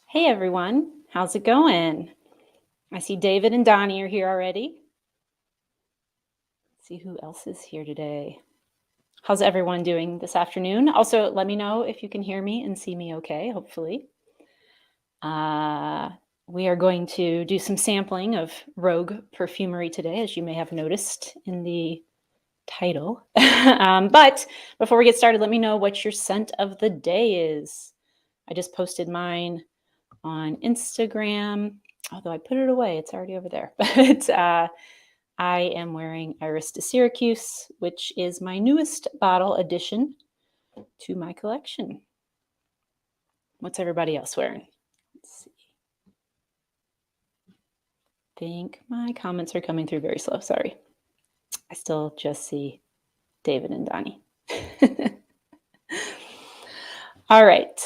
Hey everyone, how's it going? I see David and Donnie are here already. Let's see who else is here today. How's everyone doing this afternoon? Also, let me know if you can hear me and see me okay, hopefully. We are going to do some sampling of Rogue Perfumery today, as you may have noticed in the title. But before we get started, let me know what your scent of the day is. I just posted mine on Instagram, although I put it away. It's already over there. But I am wearing Iris de Syracuse, which is my newest bottle addition to my collection. What's everybody else wearing? Let's see. I think my comments are coming through very slow. Sorry. I still just see David and Donnie. All right.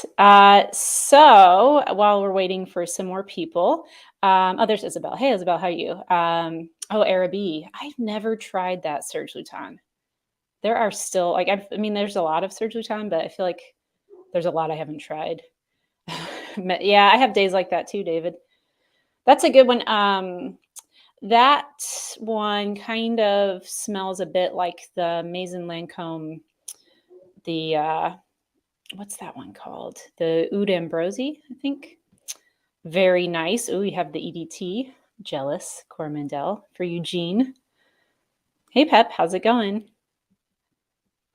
So while we're waiting for some more people, there's Isabel. Hey, Isabel, how are you? Arabi. I've never tried that Serge Luton. There are still, there's a lot of Serge Luton, but I feel like there's a lot I haven't tried. Yeah, I have days like that too, David. That's a good one. That one kind of smells a bit like the Maison Lancôme, what's that one called? The Oud Ambrosi, I think. Very nice. Oh, you have the EDT. Jealous. Coromandel for Eugene. Hey, Pep. How's it going?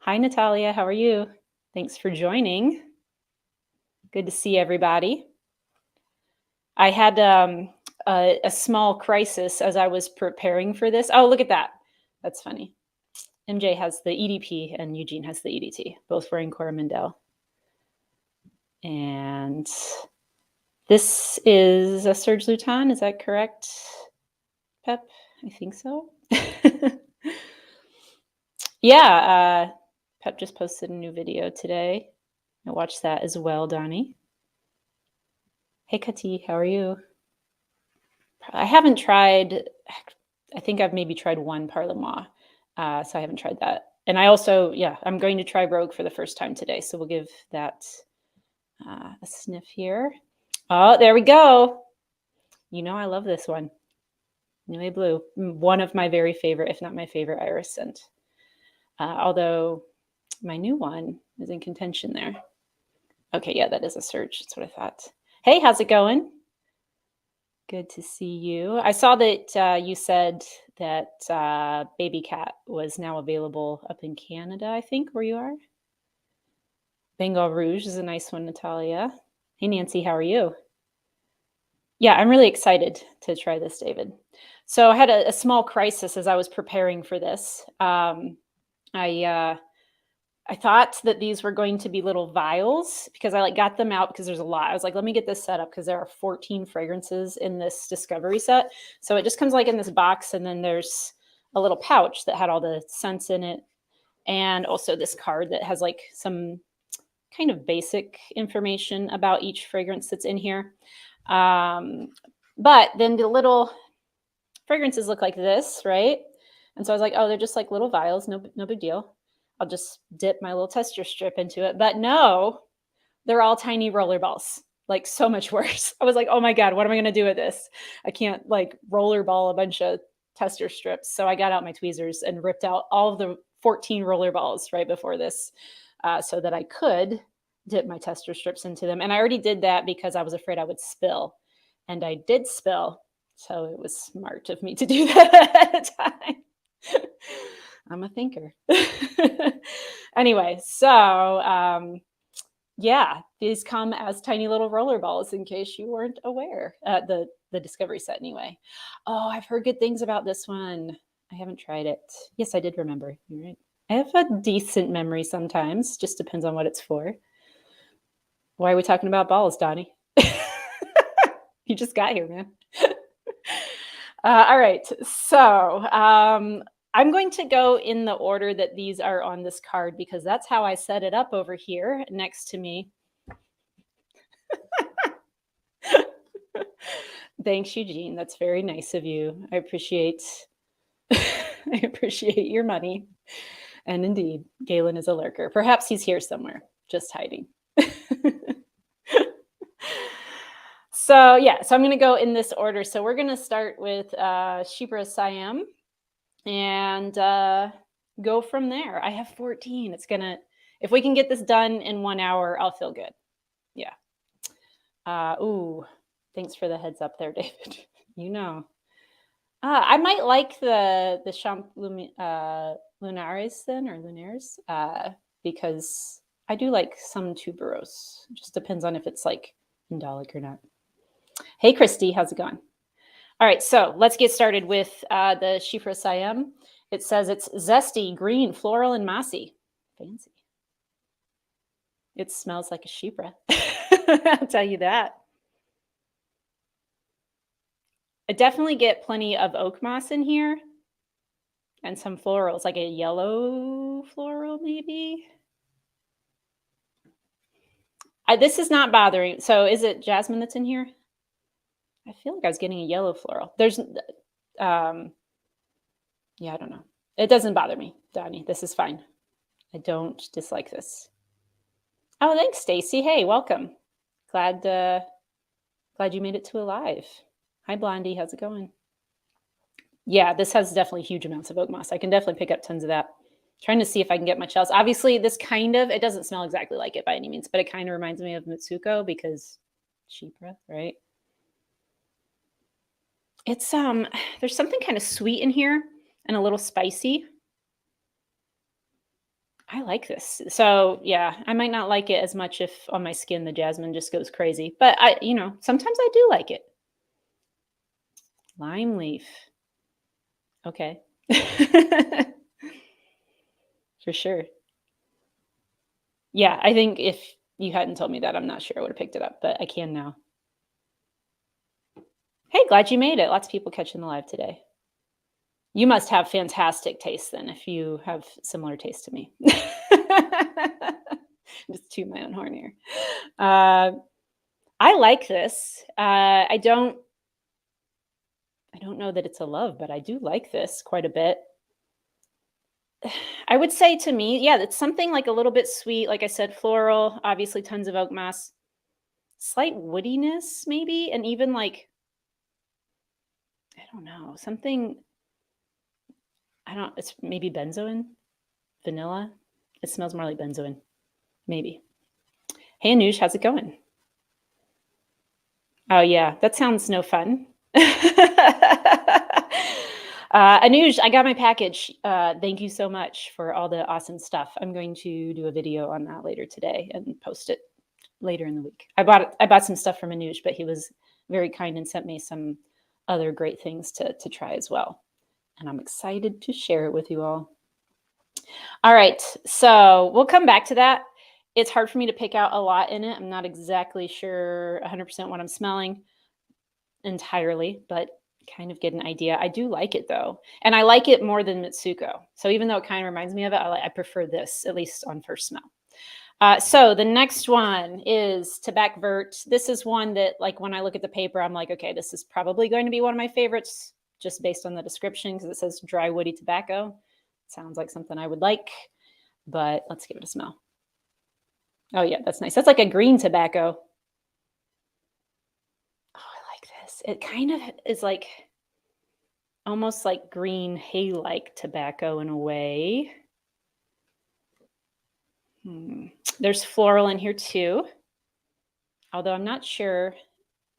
Hi, Natalia. How are you? Thanks for joining. Good to see everybody. I had a small crisis as I was preparing for this. Oh, look at that. That's funny. MJ has the EDP and Eugene has the EDT, both wearing Coromandel. And this is a Serge Luton, is that correct, Pep? I think so. Yeah, Pep just posted a new video today. I watched that as well, Donnie. Hey, Kati, how are you? I haven't tried, I think I've maybe tried one Parlement, so I haven't tried that. And I also, I'm going to try Rogue for the first time today, so we'll give that a sniff here. Oh, there we go. You know I love this one. Nuit Bleu, one of my very favorite, if not my favorite Iris scent. Although my new one is in contention there. Okay, yeah, that is a Serge. That's what I thought. Hey, how's it going? Good to see you. I saw that you said that Baby Cat was now available up in Canada, I think, where you are. Bengal Rouge is a nice one, Natalia. Hey, Nancy, how are you? Yeah, I'm really excited to try this, David. So I had a small crisis as I was preparing for this. I thought that these were going to be little vials because I got them out because there's a lot. I was like, let me get this set up because there are 14 fragrances in this discovery set. So it just comes in this box, and then there's a little pouch that had all the scents in it, and also this card that has some kind of basic information about each fragrance that's in here. But then the little fragrances look like this, right? And so I was like, oh, they're just like little vials, no big deal. I'll just dip my little tester strip into it. But no, they're all tiny roller balls, like so much worse. I was like, oh my God, what am I going to do with this? I can't roller ball a bunch of tester strips. So I got out my tweezers and ripped out all of the 14 roller balls right before this so that I could dip my tester strips into them. And I already did that because I was afraid I would spill. And I did spill. So it was smart of me to do that at a time. I'm a thinker. Anyway, so yeah, these come as tiny little roller balls in case you weren't aware. The Discovery set anyway. Oh, I've heard good things about this one. I haven't tried it. Yes, I did remember. You're right. I have a decent memory sometimes. Just depends on what it's for. Why are we talking about balls, Donnie? You just got here, man. All right. So I'm going to go in the order that these are on this card because that's how I set it up over here next to me. Thanks, Eugene. That's very nice of you. I appreciate I appreciate your money. And indeed, Galen is a lurker. Perhaps he's here somewhere, just hiding. So yeah, so I'm going to go in this order. So we're going to start with Shifra Siam and go from there. I have 14. It's going to, if we can get this done in 1 hour, I'll feel good. Yeah. Ooh, thanks for the heads up there, David. You know. I might like the Lunares then, or Lunares, because I do like some tuberose. It just depends on if it's like Indolic or not. Hey, Christy, how's it going? All right, so let's get started with the Shifra Siam. It says it's zesty, green, floral, and mossy. Fancy. It smells like a Chypre. I'll tell you that. I definitely get plenty of oak moss in here and some florals, like a yellow floral maybe. This is not bothering. So is it jasmine that's in here? I feel like I was getting a yellow floral. There's, yeah, I don't know. It doesn't bother me, Donnie. This is fine. I don't dislike this. Oh, thanks, Stacy. Hey, welcome. Glad you made it to alive. Hi, Blondie. How's it going? Yeah, this has definitely huge amounts of oak moss. I can definitely pick up tons of that. Trying to see if I can get much else. Obviously, this it doesn't smell exactly like it by any means, but it kind of reminds me of Mitsuko because Chypre, right? It's there's something kind of sweet in here and a little spicy. I like this. So yeah, I might not like it as much if on my skin the jasmine just goes crazy, but sometimes I do like it. Lime leaf. Okay. For sure. Yeah, I think if you hadn't told me that, I'm not sure I would have picked it up, but I can now. Hey, glad you made it. Lots of people catching the live today. You must have fantastic taste then if you have similar taste to me. Just toot my own horn here. I like this. I don't know that it's a love, but I do like this quite a bit. I would say to me, yeah, it's something like a little bit sweet. Like I said, floral, obviously tons of oak moss, slight woodiness maybe, and even like, I don't know, something, it's maybe benzoin, vanilla. It smells more like benzoin, maybe. Hey, Anuj, how's it going? Oh, yeah, that sounds no fun. Anuj, I got my package. Thank you so much for all the awesome stuff. I'm going to do a video on that later today and post it later in the week. I bought some stuff from Anuj, but he was very kind and sent me some other great things to try as well. And I'm excited to share it with you all. All right, so we'll come back to that. It's hard for me to pick out a lot in it. I'm not exactly sure 100% what I'm smelling entirely, but kind of get an idea. I do like it though. And I like it more than Mitsuko. So even though it kind of reminds me of it, I prefer this, at least on first smell. So the next one is Tabac Vert. This is one that, like, when I look at the paper, I'm like, okay, this is probably going to be one of my favorites just based on the description because it says dry woody tobacco. Sounds like something I would like, but let's give it a smell. Oh yeah, that's nice. That's like a green tobacco. Oh, I like this. It kind of is like almost like green hay-like tobacco in a way. There's floral in here too, although I'm not sure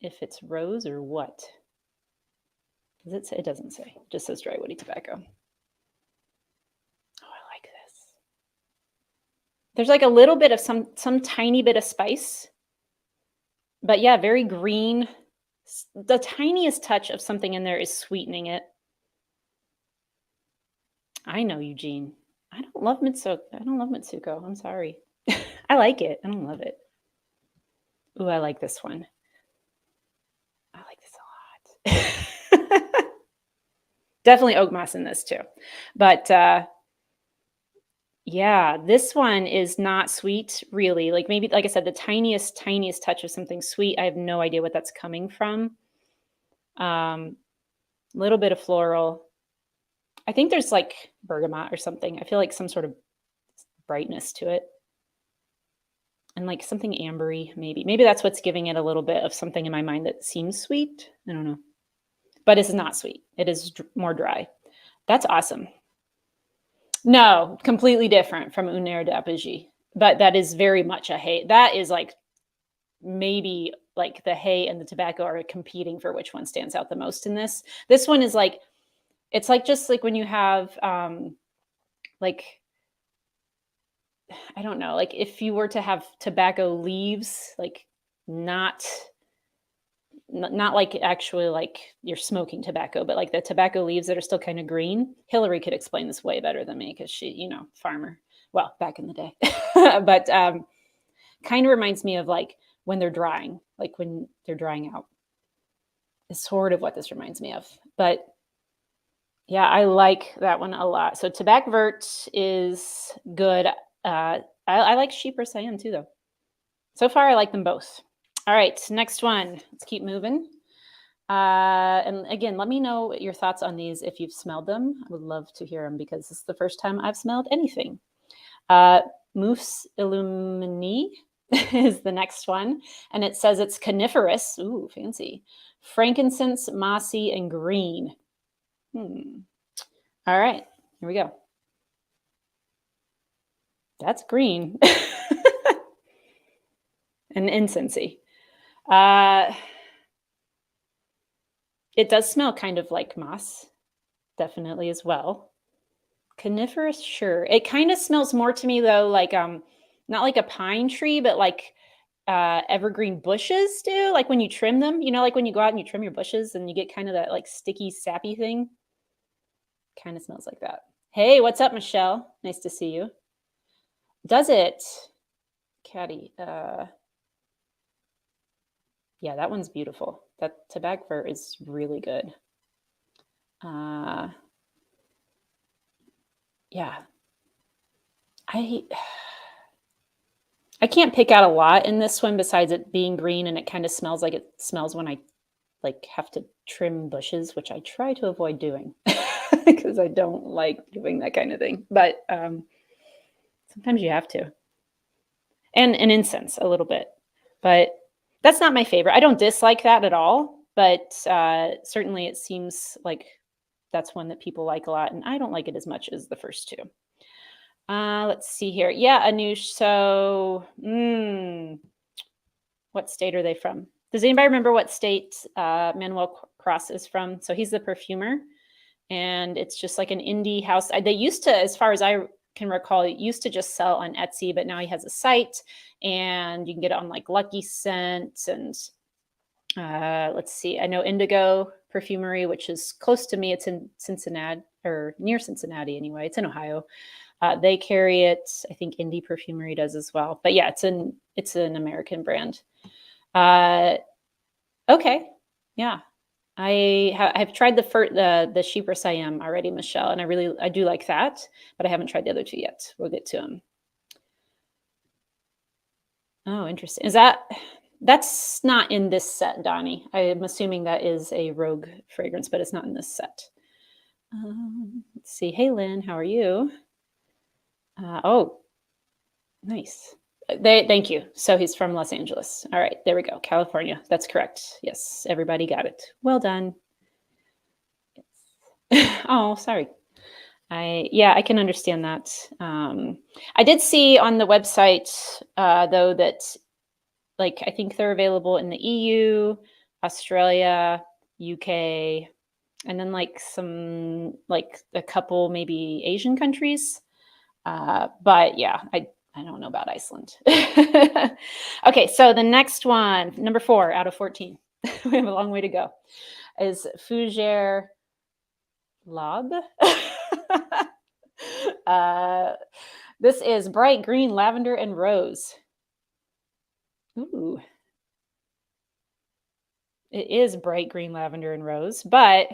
if it's rose or what. Does it say? It doesn't say. It just says dry woody tobacco. Oh, I like this. There's like a little bit of some tiny bit of spice, but yeah, very green. The tiniest touch of something in there is sweetening it. I know, Eugene. I don't love Mitsuko. I'm sorry. I like it. I don't love it. Ooh, I like this one. I like this a lot. Definitely oak moss in this too. But yeah, this one is not sweet, really. Like maybe, like I said, the tiniest touch of something sweet. I have no idea what that's coming from. Little bit of floral. I think there's like bergamot or something. I feel like some sort of brightness to it. and like something ambery, maybe. Maybe that's what's giving it a little bit of something in my mind that seems sweet. I don't know. But it's not sweet. It is more dry. That's awesome. No, completely different from Lunaire d'Apogee. But that is very much a hay. That is like maybe like the hay and the tobacco are competing for which one stands out the most in this. This one is like, it's like just like when you have like, I don't know, like if you were to have tobacco leaves, like not like actually like you're smoking tobacco, but like the tobacco leaves that are still kind of green. Hillary could explain this way better than me because she, you know, farmer. Well, back in the day. But kind of reminds me of like when they're drying, like when they're drying out. Is sort of what this reminds me of. But yeah, I like that one a lot. So Tabac Vert is good. I like Chypre-Siam too, though. So far, I like them both. All right, next one. Let's keep moving. And again, let me know your thoughts on these if you've smelled them. I would love to hear them because this is the first time I've smelled anything. Mousee Illuminee is the next one. And it says it's coniferous. Ooh, fancy. Frankincense, mossy, and green. All right, here we go. That's green. And incensey. It does smell kind of like moss, definitely as well. Coniferous, sure. It kind of smells more to me though, like not like a pine tree, but like evergreen bushes do. Like when you trim them, you know, like when you go out and you trim your bushes and you get kind of that like sticky, sappy thing. Kind of smells like that. Hey, what's up, Michelle? Nice to see you. Does it? Caddy. Yeah, that one's beautiful. That Tabac Vert is really good. Yeah. I can't pick out a lot in this one besides it being green, and it kind of smells like it smells when I like have to trim bushes, which I try to avoid doing because I don't like doing that kind of thing. But sometimes you have to. And an incense a little bit. But that's not my favorite. I don't dislike that at all, but certainly it seems like that's one that people like a lot, and I don't like it as much as the first two. Let's see here. Yeah, Anush. So, what state are they from? Does anybody remember what state Manuel Cross is from? So he's the perfumer, and it's just like an indie house. They used to, as far as I can recall, it used to just sell on Etsy, but now he has a site, and you can get it on like Lucky Scent and let's see. I know Indigo Perfumery, which is close to me. It's in Cincinnati, or near Cincinnati anyway. It's in Ohio. They carry it. I think Indie Perfumery does as well. But yeah, it's an American brand. Okay, yeah. I've tried the Shifra Siam already, Michelle, and I do like that, but I haven't tried the other two yet. We'll get to them. Oh, interesting. That's not in this set, Donnie? I'm assuming that is a Rogue fragrance, but it's not in this set. Let's see. Hey, Lynn, how are you? Oh, nice. Thank you. So he's from Los Angeles. All right, there we go. California. That's correct. Yes, everybody got it. Well done. Yes. Oh, sorry. I can understand that. I did see on the website though that like I think they're available in the EU, Australia, UK, and then like a couple maybe Asian countries. But yeah, I don't know about Iceland. Okay, so the next one, number 4 out of 14, we have a long way to go, is Fuger Love. This is bright green, lavender, and rose. Ooh. It is bright green, lavender, and rose, but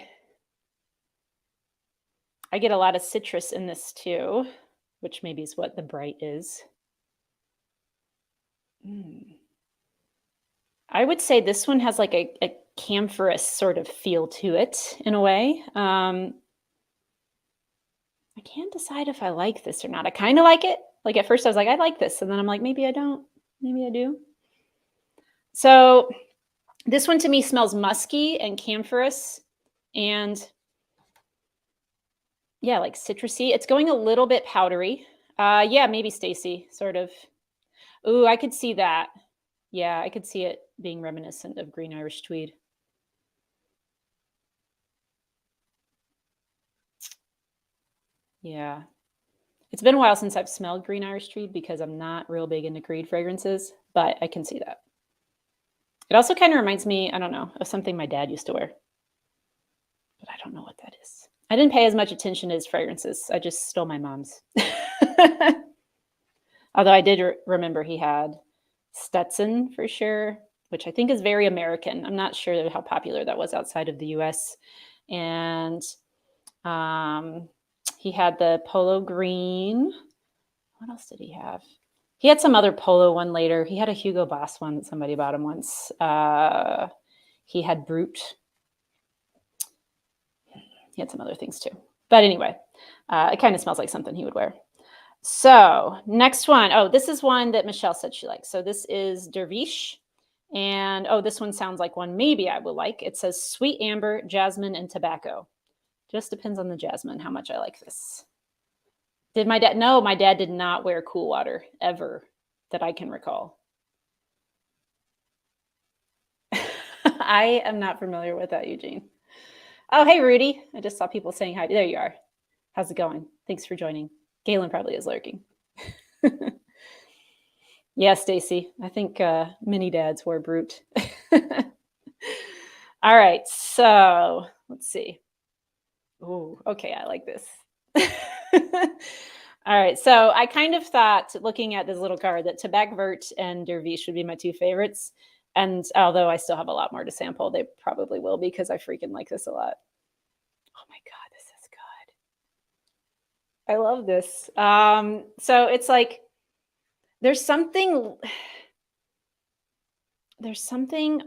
I get a lot of citrus in this too, which maybe is what the bright is. I would say this one has like a camphorous sort of feel to it in a way. I can't decide if I like this or not. I kind of like it. Like at first I was like, I like this. And then I'm like, maybe I don't. Maybe I do. So this one to me smells musky and camphorous and yeah, like citrusy. It's going a little bit powdery. Yeah, maybe Stacy, sort of. Ooh, I could see that. Yeah, I could see it being reminiscent of green Irish tweed. Yeah. It's been a while since I've smelled green Irish tweed because I'm not real big into creed fragrances, but I can see that. It also kind of reminds me, I don't know, of something my dad used to wear, but I don't know what that is. I didn't pay as much attention to his fragrances. I just stole my mom's. Although I did remember he had Stetson for sure, which I think is very American. I'm not sure how popular that was outside of the US. And he had the polo green. What else did he have? He had some other polo one later. He had a Hugo Boss one that somebody bought him once. He had Brute. He had some other things too. But anyway, it kind of smells like something he would wear. So next one. Oh, this is one that Michelle said she likes. So this is Derviche. And oh, this one sounds like one maybe I will like. It says sweet amber, jasmine, and tobacco. Just depends on the jasmine, how much I like this. Did my dad? No, my dad did not wear cool water ever that I can recall. I am not familiar with that, Eugene. Oh, hey, Rudy. I just saw people saying hi. There you are. How's it going? Thanks for joining. Galen probably is lurking. Yeah, Stacy. I think mini dads were Brute. All right. So let's see. Oh, okay. I like this. All right. So I kind of thought, looking at this little card, that Tabac Vert and Derviche would be my two favorites. And although I still have a lot more to sample, they probably will be because I freaking like this a lot. Oh my God, this is good. I love this. So it's like there's something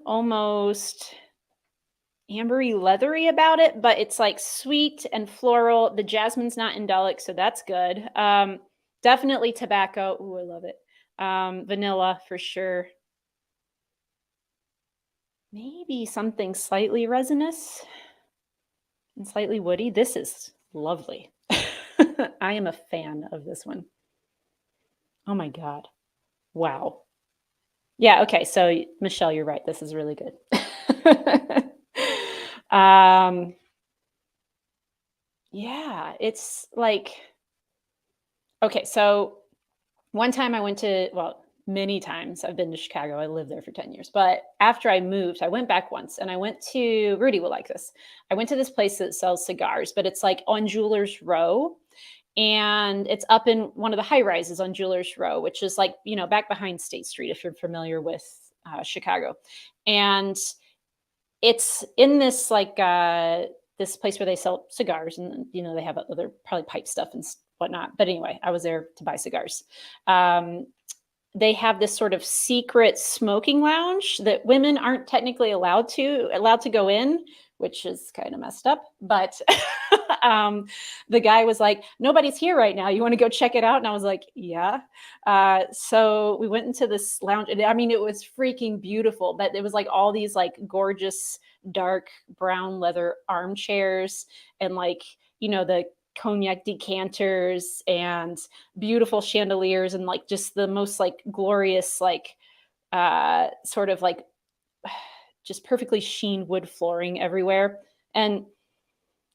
almost ambery leathery about it, but it's like sweet and floral. The jasmine's not indolic, so that's good. Definitely tobacco. Ooh, I love it. Vanilla for sure. Maybe something slightly resinous and slightly woody. This is lovely. I am a fan of this one. Oh my God. Wow. Yeah, okay. So Michelle, you're right. This is really good. Yeah, it's like okay, so one time I went to, well, many times I've been to Chicago. I lived there for 10 years. But after I moved, I went back once and I went to, Rudy will like this. I went to this place that sells cigars, but it's like on Jewelers Row. And it's up in one of the high rises on Jewelers Row, which is like, back behind State Street, if you're familiar with Chicago. And it's in this like, this place where they sell cigars and, they have other probably pipe stuff and whatnot. But anyway, I was there to buy cigars. They have this sort of secret smoking lounge that women aren't technically allowed to go in, which is kind of messed up. But the guy was like, nobody's here right now. You want to go check it out? And I was like, yeah. So we went into this lounge. And I mean, it was freaking beautiful, but it was like all these like gorgeous dark brown leather armchairs and like, the cognac decanters and beautiful chandeliers and like just the most like glorious like sort of like just perfectly sheen wood flooring everywhere. And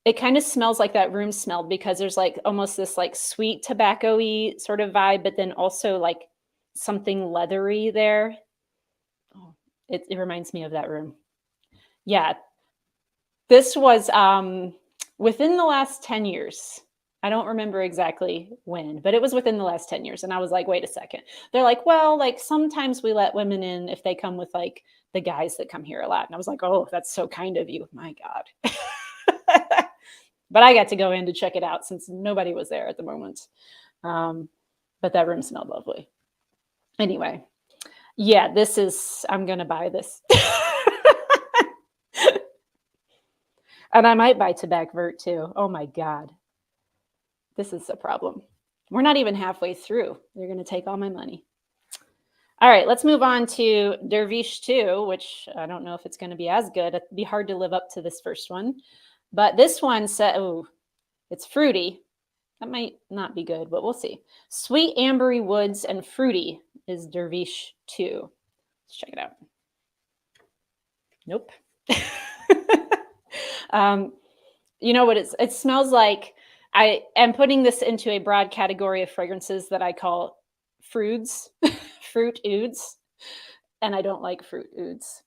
it kind of smells like that room smelled because there's like almost this like sweet tobacco-y sort of vibe, but then also like something leathery there. Oh, it reminds me of that room. Yeah. This was within the last 10 years. I don't remember exactly when, but it was within the last 10 years. And I was like, wait a second. They're like, well, like sometimes we let women in if they come with like the guys that come here a lot. And I was like, oh, that's so kind of you. My God. But I got to go in to check it out since nobody was there at the moment. But that room smelled lovely. Anyway, yeah, I'm going to buy this. And I might buy Tabac Vert too. Oh my God. This is a problem. We're not even halfway through. They're going to take all my money. All right, let's move on to Derviche II, which I don't know if it's going to be as good. It'd be hard to live up to this first one. But this one said, oh, it's fruity. That might not be good, but we'll see. Sweet ambery woods and fruity is Derviche II. Let's check it out. Nope. You know what it smells like? I am putting this into a broad category of fragrances that I call fruits, fruit ouds, and I don't like fruit ouds.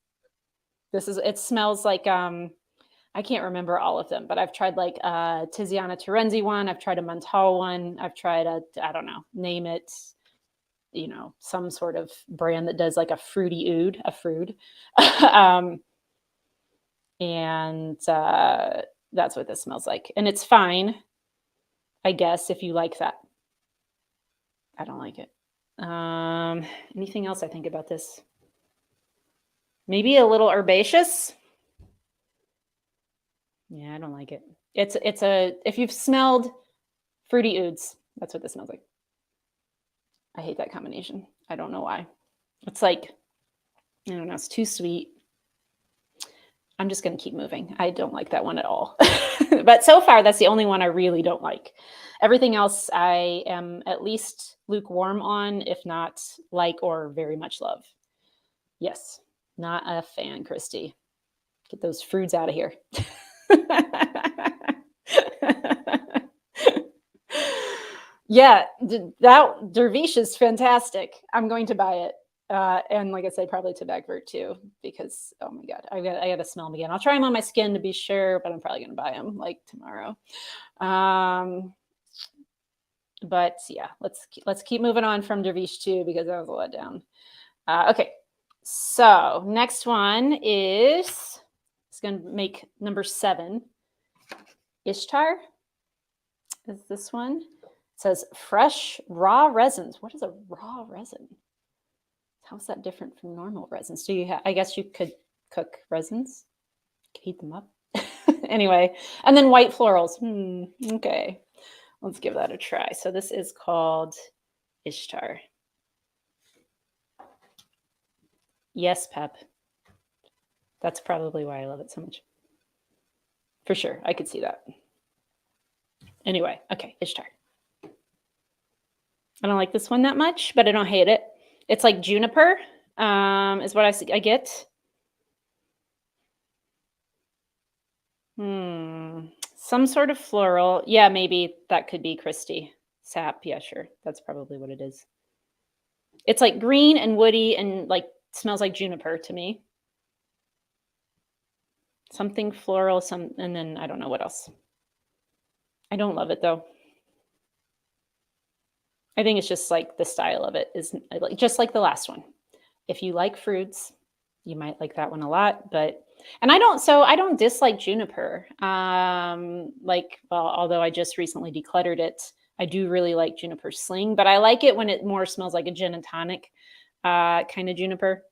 It smells like I can't remember all of them, but I've tried like a Tiziana Terenzi one, I've tried a Montal one, I've tried I don't know, name it, you know, some sort of brand that does like a fruity oud, a fruit. And that's what this smells like. And it's fine, I guess, if you like that. I don't like it. Anything else I think about this? Maybe a little herbaceous. Yeah, I don't like it. If you've smelled fruity ouds, that's what this smells like. I hate that combination. I don't know why. It's like, I don't know, it's too sweet. I'm just going to keep moving. I don't like that one at all. But so far, that's the only one I really don't like. Everything else I am at least lukewarm on, if not like or very much love. Yes, not a fan, Christy. Get those fruits out of here. Yeah, that Derviche is fantastic. I'm going to buy it. And like I said, probably Tabac Vert too, because oh my god, I got to smell them again. I'll try them on my skin to be sure, but I'm probably gonna buy them like tomorrow. But yeah, let's keep moving on from Derviche II because that was a letdown. Okay, so next one is it's gonna make number 7. Ishtar is this one. It says fresh raw resins. What is a raw resin? How's that different from normal resins? Do you I guess you could cook resins, heat them up. Anyway, and then white florals. Okay, let's give that a try. So this is called Ishtar. Yes, Pep. That's probably why I love it so much. For sure, I could see that. Anyway, okay, Ishtar. I don't like this one that much, but I don't hate it. It's like juniper, is what I get. Some sort of floral. Yeah, maybe that could be Christy. Sap. Yeah, sure. That's probably what it is. It's like green and woody and like smells like juniper to me. Something floral, and then I don't know what else. I don't love it though. I think it's just like the style of it is just like the last one. If you like fruits, you might like that one a lot, and I don't dislike juniper. Although I just recently decluttered it, I do really like juniper sling, but I like it when it more smells like a gin and tonic kind of juniper.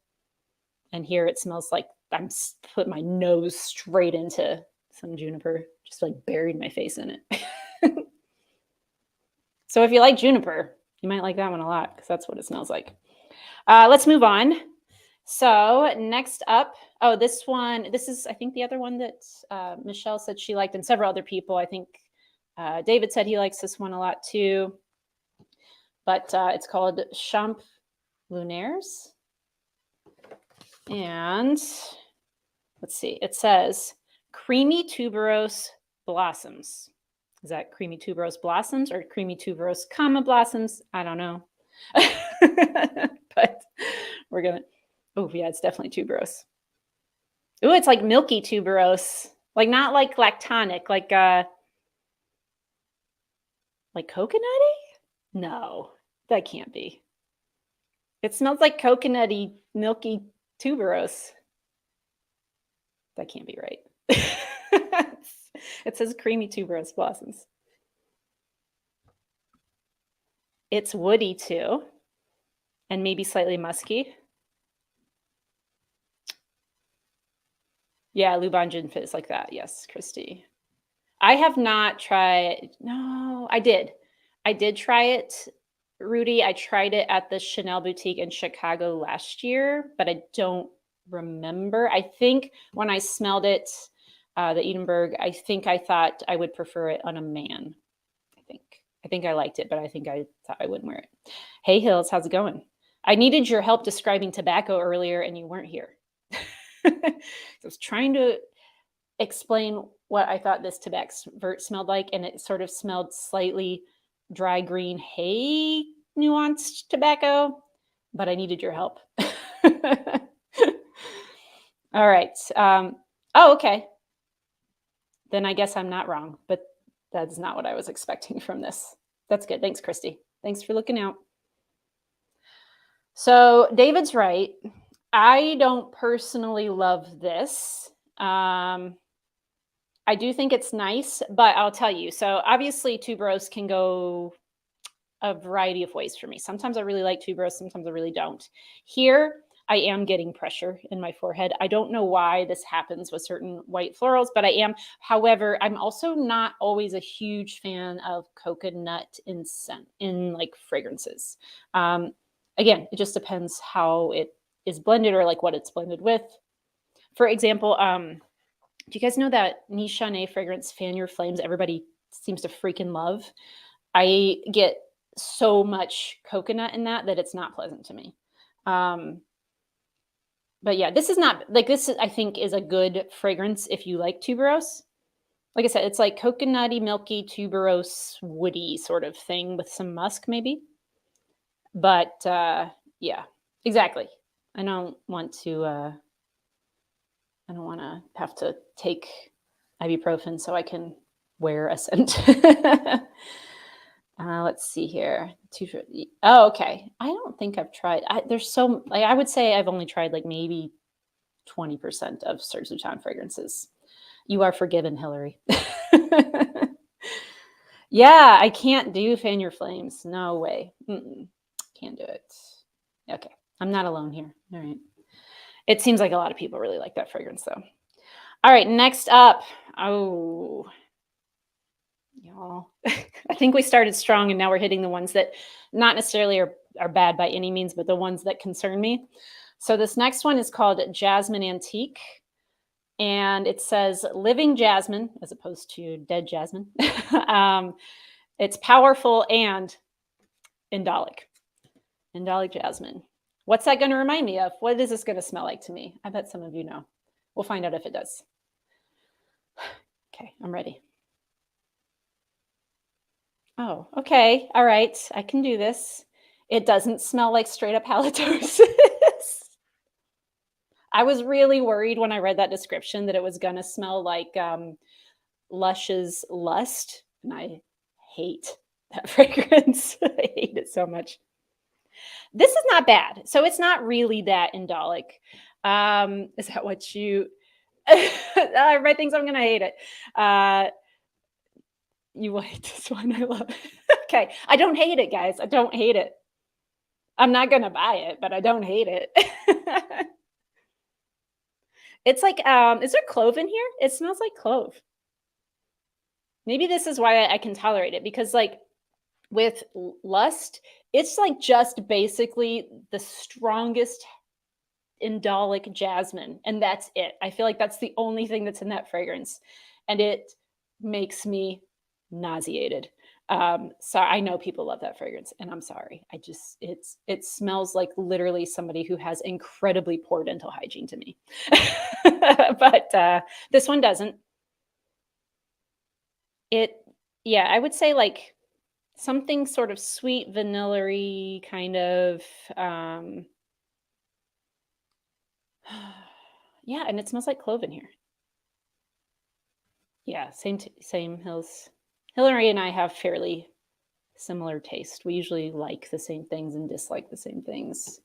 And here it smells like I'm put my nose straight into some juniper, just like buried my face in it. So if you like juniper, you might like that one a lot because that's what it smells like. Let's move on. So next up, this is, I think, the other one that Michelle said she liked, and several other people. I think David said he likes this one a lot too. But it's called Champ Lunaires. And let's see, it says creamy tuberose blossoms. Is that creamy tuberose blossoms or creamy tuberose comma blossoms? I don't know. But we're going to, oh yeah, it's definitely tuberose. Oh, it's like milky tuberose. Like not like lactonic, like coconutty? No, that can't be. It smells like coconutty, milky tuberose. That can't be right. It says creamy tuberose blossoms. It's woody too, and maybe slightly musky. Yeah, Lubanjin fits like that. Yes, Christy. I have not tried. No, I did. I did try it Rudy, I tried it at the Chanel boutique in Chicago last year, but I don't remember. I think when I smelled it, the Edinburgh, I think I thought I would prefer it on a man. I think I liked it, but I think I thought I wouldn't wear it. Hey Hills, how's it going? I needed your help describing tobacco earlier and you weren't here. I was trying to explain what I thought this Tabac Vert smelled like, and it sort of smelled slightly dry green hay nuanced tobacco, but I needed your help. All right. Oh, okay. Then I guess I'm not wrong, but that's not what I was expecting from this. That's good. Thanks, Christy. Thanks for looking out. So David's right. I don't personally love this. I do think it's nice, but I'll tell you. So obviously tuberose can go a variety of ways for me. Sometimes I really like tuberose, sometimes I really don't. Here, I am getting pressure in my forehead. I don't know why this happens with certain white florals, but I am. However, I'm also not always a huge fan of coconut incense in like fragrances. Again, it just depends how it is blended or like what it's blended with. For example, do you guys know that Nichane fragrance, Fan Your Flames, everybody seems to freaking love? I get so much coconut in that it's not pleasant to me. But yeah, this is not like this, I think, is a good fragrance if you like tuberose. Like I said, it's like coconutty, milky, tuberose, woody sort of thing with some musk maybe. But yeah, exactly. I don't want to have to take ibuprofen so I can wear a scent. Let's see here. Oh, okay. I don't think I've tried. There's so, like, I would say I've only tried like maybe 20% of Serge Lutens fragrances. You are forgiven, Hillary. Yeah, I can't do Fan Your Flames. No way. Can't do it. Okay. I'm not alone here. All right. It seems like a lot of people really like that fragrance though. All right. Next up. Oh, y'all. I think we started strong and now we're hitting the ones that not necessarily are bad by any means, but the ones that concern me. So this next one is called Jasmine Antique. And it says living jasmine as opposed to dead jasmine. It's powerful and indolic. Indolic jasmine. What's that going to remind me of? What is this going to smell like to me? I bet some of you know. We'll find out if it does. Okay, I'm ready. Oh, okay. All right. I can do this. It doesn't smell like straight up halitosis. I was really worried when I read that description that it was going to smell like Lush's Lust. And I hate that fragrance. I hate it so much. This is not bad. So it's not really that indolic. Is that what you... Everybody thinks I'm going to hate it. You will hate this one. I love it. Okay. I don't hate it, guys. I don't hate it. I'm not going to buy it, but I don't hate it. It's like, is there clove in here? It smells like clove. Maybe this is why I can tolerate it, because like with Lust, it's like just basically the strongest indolic jasmine, and that's it. I feel like that's the only thing that's in that fragrance, and it makes me nauseated. So I know people love that fragrance, and I'm sorry. It smells like literally somebody who has incredibly poor dental hygiene to me. But this one doesn't. Yeah, I would say like something sort of sweet vanilla-y kind of. Yeah, and it smells like clove in here. Yeah, same Hills. Hillary and I have fairly similar taste. We usually like the same things and dislike the same things.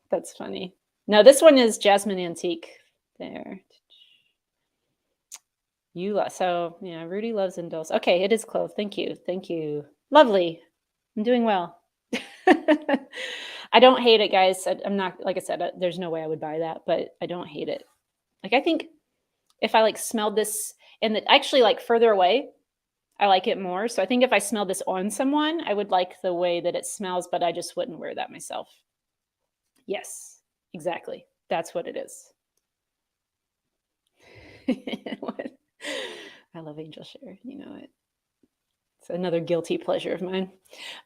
That's funny. No, this one is Jasmine Antique. There. So yeah, Rudy loves Indulse. Okay, it is clove. Thank you. Thank you. Lovely. I'm doing well. I don't hate it, guys. I'm not, like I said, there's no way I would buy that, but I don't hate it. Like, I think if I like smelled this and actually like further away, I like it more. So I think if I smell this on someone, I would like the way that it smells, but I just wouldn't wear that myself. Yes, exactly. That's what it is. I love angel share. You know it. It's another guilty pleasure of mine.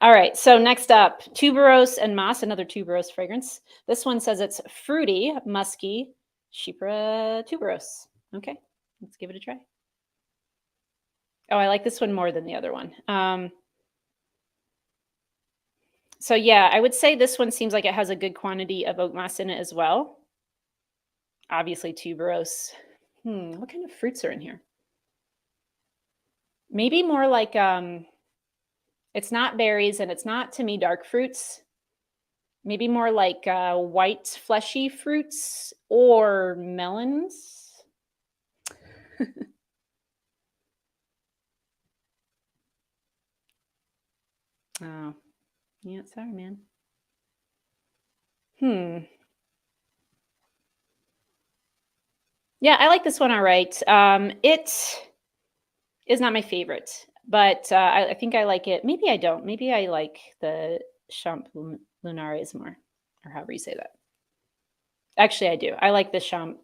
All right. So next up, Tuberose and Moss, another tuberose fragrance. This one says it's fruity, musky, Chypre tuberose. Okay. Let's give it a try. Oh, I like this one more than the other one. So yeah, I would say this one seems like it has a good quantity of oak moss in it as well. Obviously tuberose. What kind of fruits are in here? Maybe more like it's not berries and it's not, to me, dark fruits. Maybe more like white fleshy fruits or melons. Oh, yeah, sorry, man. Yeah, I like this one all right. It is not my favorite, but I think I like it. Maybe I don't. Maybe I like the Champ Lunares more, or however you say that. Actually, I do. I like the Champ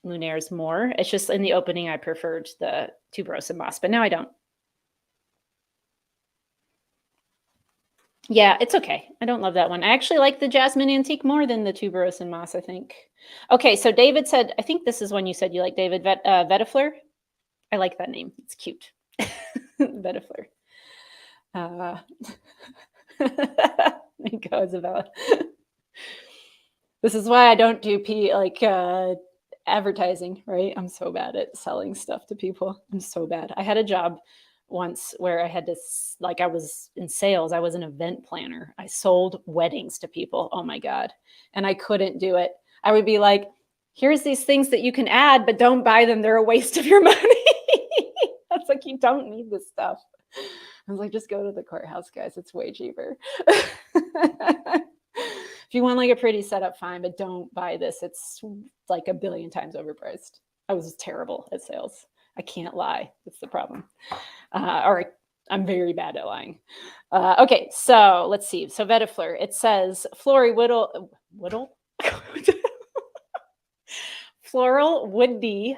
Lunares more. It's just in the opening, I preferred the Tuberose and Moss, but now I don't. Yeah, it's okay. I don't love that one. I actually like the Jasmine Antique more than the Tuberose and Moss, I think. Okay, so David said, I think this is one you said you like, David, Vetifleur. I like that name. It's cute. Vetifleur. It goes about. This is why I don't do advertising, right? I'm so bad at selling stuff to people. I'm so bad. I had a job once where I had to, like, I was in sales. I was an event planner. I sold weddings to people. Oh my God. And I couldn't do it. I would be like, here's these things that you can add, but don't buy them. They're a waste of your money. That's like, you don't need this stuff. I was like, just go to the courthouse, guys. It's way cheaper. If you want like a pretty setup, fine, but don't buy this. It's like 1 billion times overpriced. I was terrible at sales. I can't lie. That's the problem. Or I'm very bad at lying. Okay, so let's see. So Vetifleur, it says Whittle? Floral woody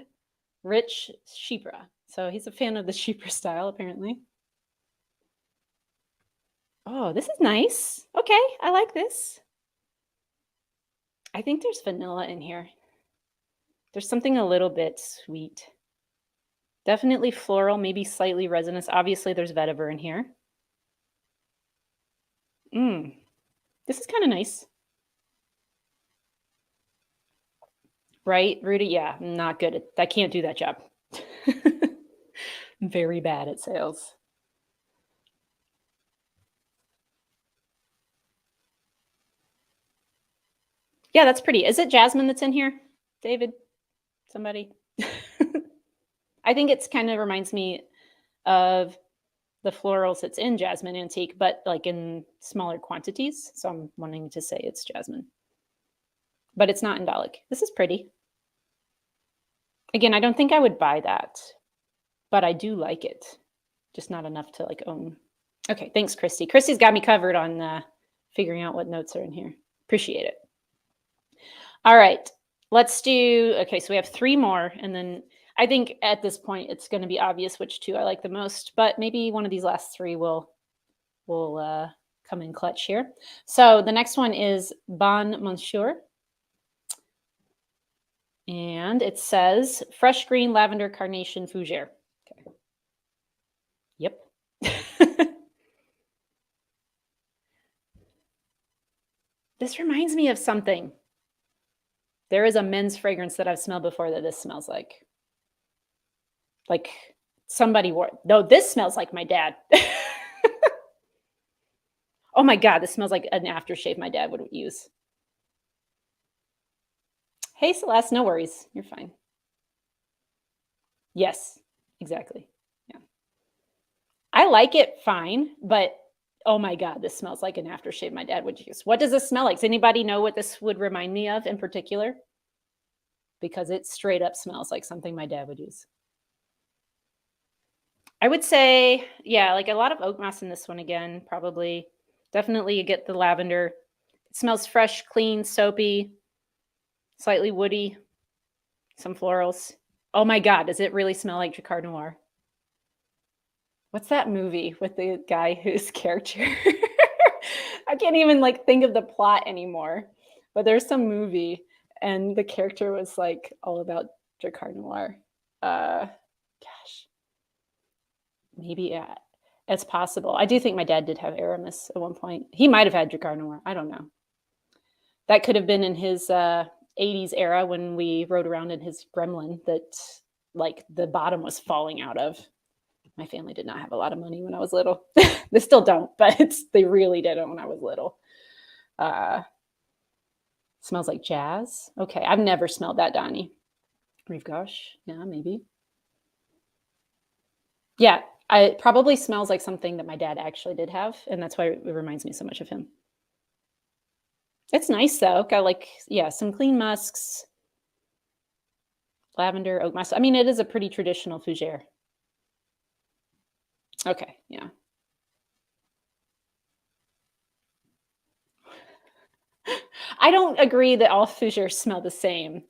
rich Chypre. So he's a fan of the Chypre style, apparently. Oh, this is nice. Okay, I like this. I think there's vanilla in here. There's something a little bit sweet. Definitely floral, maybe slightly resinous. Obviously, there's vetiver in here. This is kind of nice. Right, Rudy? Yeah, I'm not good at, I can't do that job. Very bad at sales. Yeah, that's pretty. Is it jasmine that's in here, David? Somebody? I think it's kind of reminds me of the florals that's in Jasmine Antique, but like in smaller quantities. So I'm wanting to say it's jasmine. But it's not Indolic. This is pretty. Again, I don't think I would buy that, but I do like it. Just not enough to like own. Okay, thanks, Christy. Christy's got me covered on figuring out what notes are in here. Appreciate it. All right, let's do, okay, so we have 3 more, and then I think at this point it's going to be obvious which 2 I like the most, but maybe one of these last 3 will come in clutch here. So the next one is Bon Monsieur. And it says fresh green lavender carnation fougere. Okay. Yep. This reminds me of something. There is a men's fragrance that I've smelled before that this smells like. Like somebody wore it. No, this smells like my dad. Oh my God, this smells like an aftershave my dad would use. Hey, Celeste, no worries. You're fine. Yes, exactly. Yeah. I like it fine, but oh my God, this smells like an aftershave my dad would use. What does this smell like? Does anybody know what this would remind me of in particular? Because it straight up smells like something my dad would use. I would say, yeah, like a lot of oak moss in this one again, probably. Definitely you get the lavender. It smells fresh, clean, soapy, slightly woody, some florals. Oh my God, does it really smell like Jacquard Noir? What's that movie with the guy whose character? I can't even like think of the plot anymore. But there's some movie and the character was like all about Jacquard Noir. Gosh, maybe yeah, it's possible. I do think my dad did have Aramis at one point. He might have had Jacquard Noir. I don't know. That could have been in his 80s era when we rode around in his Gremlin that like the bottom was falling out of. My family did not have a lot of money when I was little. They still don't, but they really didn't when I was little. Smells like jazz. Okay, I've never smelled that, Donnie. Rive Gauche, yeah, maybe. Yeah, it probably smells like something that my dad actually did have, and that's why it reminds me so much of him. It's nice though. Got like, yeah, some clean musks, lavender, oak moss. I mean, it is a pretty traditional fougere. Okay, yeah. I don't agree that all fougères smell the same,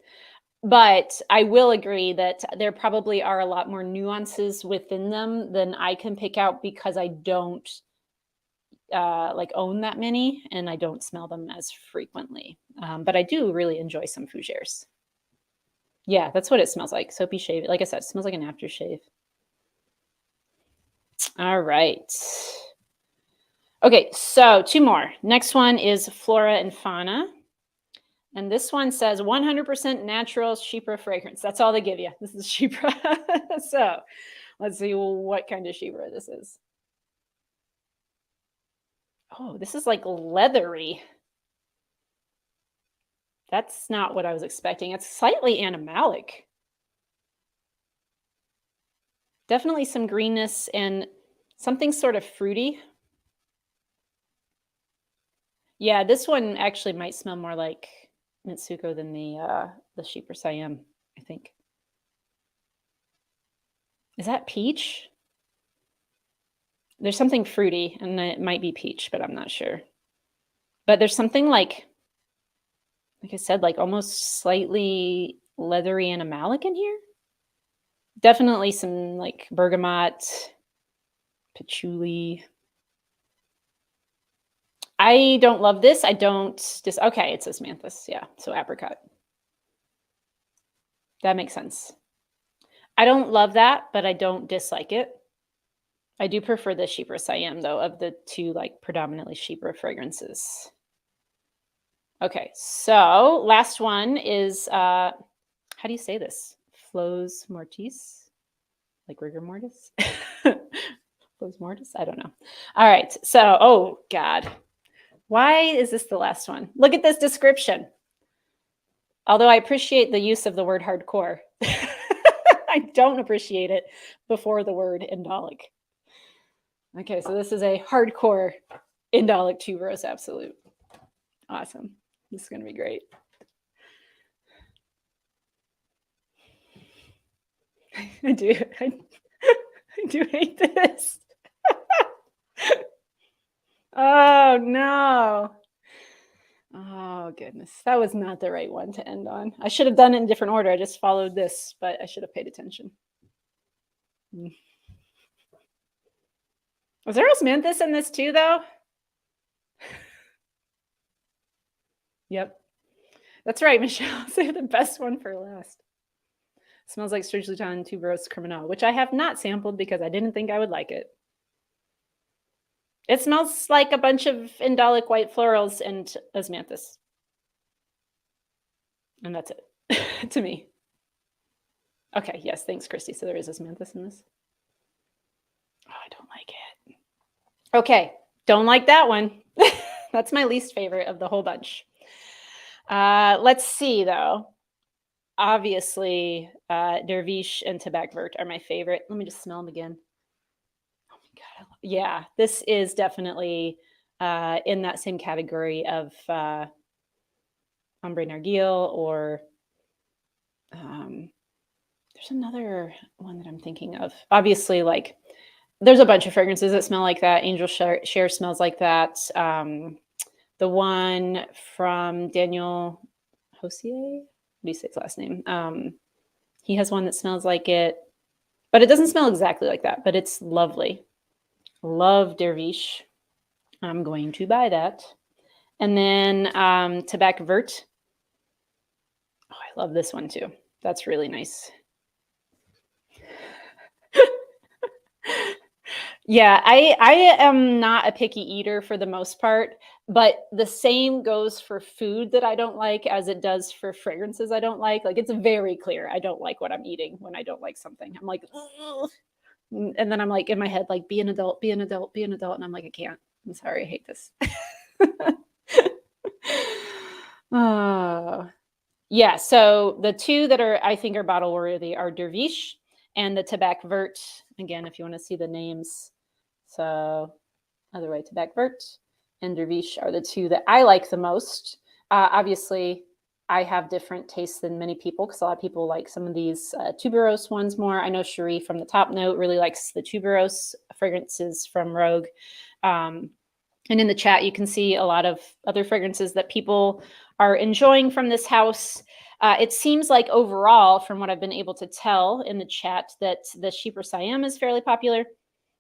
but I will agree that there probably are a lot more nuances within them than I can pick out because I don't like own that many and I don't smell them as frequently. But I do really enjoy some fougères. Yeah, that's what it smells like. Soapy shave. Like I said, it smells like an aftershave. All right. Okay, so two more. Next one is Flora and Fauna. And this one says 100% natural Chypre fragrance. That's all they give you. This is Chypre. So let's see what kind of Chypre this is. Oh, this is like leathery. That's not what I was expecting. It's slightly animalic. Definitely some greenness and something sort of fruity. Yeah, this one actually might smell more like Mitsuko than the Chypre-Siam, I think. Is that peach? There's something fruity, and it might be peach, but I'm not sure. But there's something like I said, like almost slightly leathery animalic in here. Definitely some like bergamot, patchouli. I don't love this. I don't just okay, it says manthus. Yeah, so apricot. That makes sense. I don't love that, but I don't dislike it. I do prefer the Shifra Siam though of the two like predominantly Chypre fragrances. Okay, so last one is how do you say this? Flos Mortis? Like rigor mortis? Flos Mortis? I don't know. All right, so oh God. Why is this the last one? Look at this description. Although I appreciate the use of the word hardcore, I don't appreciate it before the word Indolic. Okay, so this is a hardcore Indolic Tuberose Absolute. Awesome. This is going to be great. I do hate this. Oh, no. Oh, goodness. That was not the right one to end on. I should have done it in a different order. I just followed this, but I should have paid attention. Was there osmanthus in this too, though? Yep. That's right, Michelle. Save the best one for last. Smells like Strangely Done Tuberose Criminal, which I have not sampled because I didn't think I would like it. It smells like a bunch of indolic white florals and osmanthus. And that's it to me. Okay, yes, thanks, Christy. So there is osmanthus in this. Oh, I don't like it. Okay, don't like that one. That's my least favorite of the whole bunch. Let's see, though. Obviously, Derviche and Tabac Vert are my favorite. Let me just smell them again. Oh my God. Yeah, this is definitely in that same category of Ombre Narguil or there's another one that I'm thinking of. Obviously, like There's a bunch of fragrances that smell like that. Angel Share smells like that. The one from Daniel Hosier, what do you say his last name? He has one that smells like it, but it doesn't smell exactly like that, but it's lovely. Love Derviche. I'm going to buy that. And then Tabac Vert. Oh, I love this one too. That's really nice. Yeah, I am not a picky eater for the most part, but the same goes for food that I don't like as it does for fragrances I don't like. Like, it's very clear I don't like what I'm eating when I don't like something. I'm like, ugh. And then I'm like in my head, like, be an adult, be an adult, be an adult. And I'm like, I can't. I'm sorry, I hate this. Yeah, so the two that I think are bottle worthy are Derviche and the Tabac Vert. Again, if you want to see the names. So other way, Tabac Vert and Derviche are the two that I like the most. Obviously, I have different tastes than many people because a lot of people like some of these tuberose ones more. I know Cherie from the Top Note really likes the tuberose fragrances from Rogue. And in the chat, you can see a lot of other fragrances that people are enjoying from this house. It seems like overall, from what I've been able to tell in the chat, that the Chypre-Siam is fairly popular.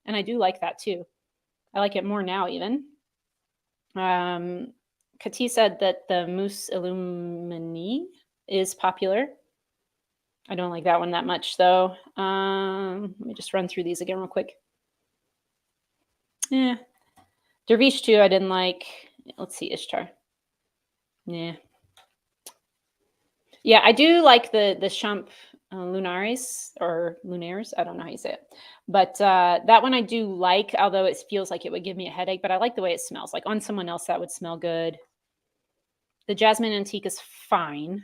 And I do like that too. I like it more now even. Kati said that the Mousee Illuminee is popular. I don't like that one that much though. Let me just run through these again real quick. Yeah. Dervish II I didn't like. Let's see, Ishtar. Yeah. Yeah, I do like the Lunares or Lunares. I don't know how you say it. But that one I do like, although it feels like it would give me a headache. But I like the way it smells. Like on someone else, that would smell good. The Jasmine Antique is fine.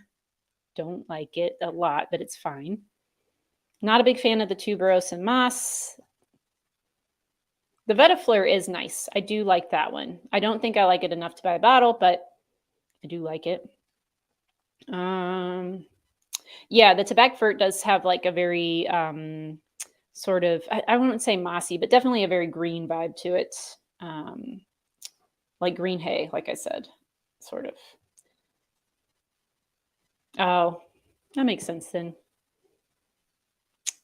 Don't like it a lot, but it's fine. Not a big fan of the Tuberose Moss. The Vetifleur is nice. I do like that one. I don't think I like it enough to buy a bottle, but I do like it. Yeah, the Tabac Vert does have like a very sort of, I wouldn't say mossy, but definitely a very green vibe to it. Like green hay, like I said, sort of. Oh, that makes sense then.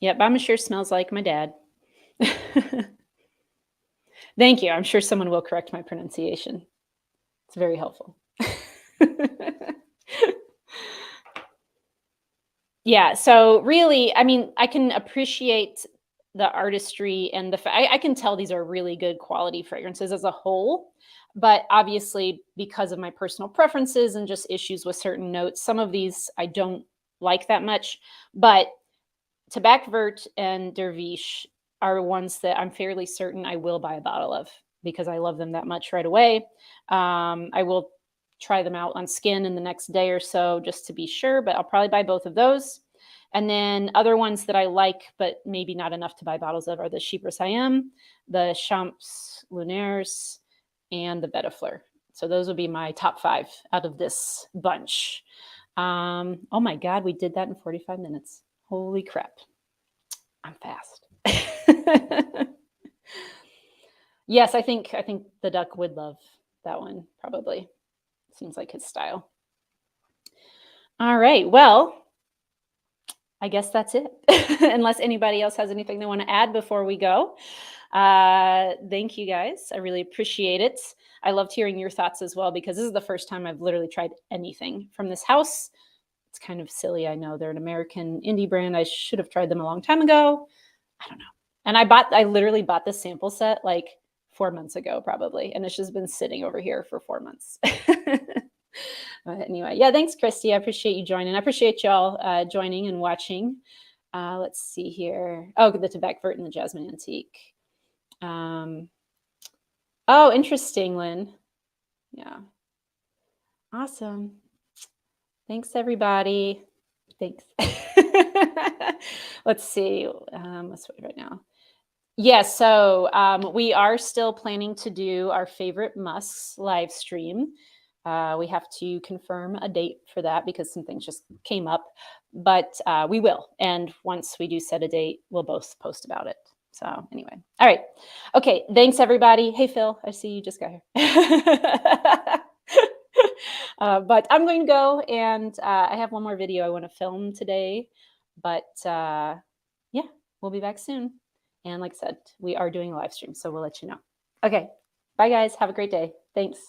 Yep, I'm sure smells like my dad. Thank you. I'm sure someone will correct my pronunciation. It's very helpful. Yeah, so really, I mean, I can appreciate the artistry and I can tell these are really good quality fragrances as a whole, but obviously because of my personal preferences and just issues with certain notes, some of these I don't like that much, but Tabac Vert and Derviche are ones that I'm fairly certain I will buy a bottle of because I love them that much right away. I will try them out on skin in the next day or so just to be sure, but I'll probably buy both of those. And then other ones that I like, but maybe not enough to buy bottles of, are the Chypre-Siam, the Champs Lunaires, and the Vetifleur. So those would be my top 5 out of this bunch. Oh my God, we did that in 45 minutes. Holy crap. I'm fast. Yes, I think the duck would love that one, probably. Seems like his style. All right, well, I guess that's it. Unless anybody else has anything they want to add before we go. Thank you guys. I really appreciate it. I loved hearing your thoughts as well because this is the first time I've literally tried anything from this house. It's kind of silly. I know they're an American indie brand. I should have tried them a long time ago. I don't know. And I literally bought this sample set like 4 months ago, probably. And it's just been sitting over here for 4 months. But anyway, yeah, thanks, Christy. I appreciate you joining. I appreciate y'all joining and watching. Let's see here. Oh, the Tabac Vert and the Jasmine Antique. Oh, interesting, Lynn. Yeah. Awesome. Thanks, everybody. Thanks. Let's see. Let's wait right now. Yes, so we are still planning to do our favorite musks live stream. We have to confirm a date for that because some things just came up, but we will. And once we do set a date, we'll both post about it. So anyway, all right. Okay, thanks everybody. Hey Phil, I see you just got here. But I'm going to go, and I have one more video I want to film today. But yeah, we'll be back soon. And like I said, we are doing a live stream, so we'll let you know. Okay, bye guys. Have a great day. Thanks.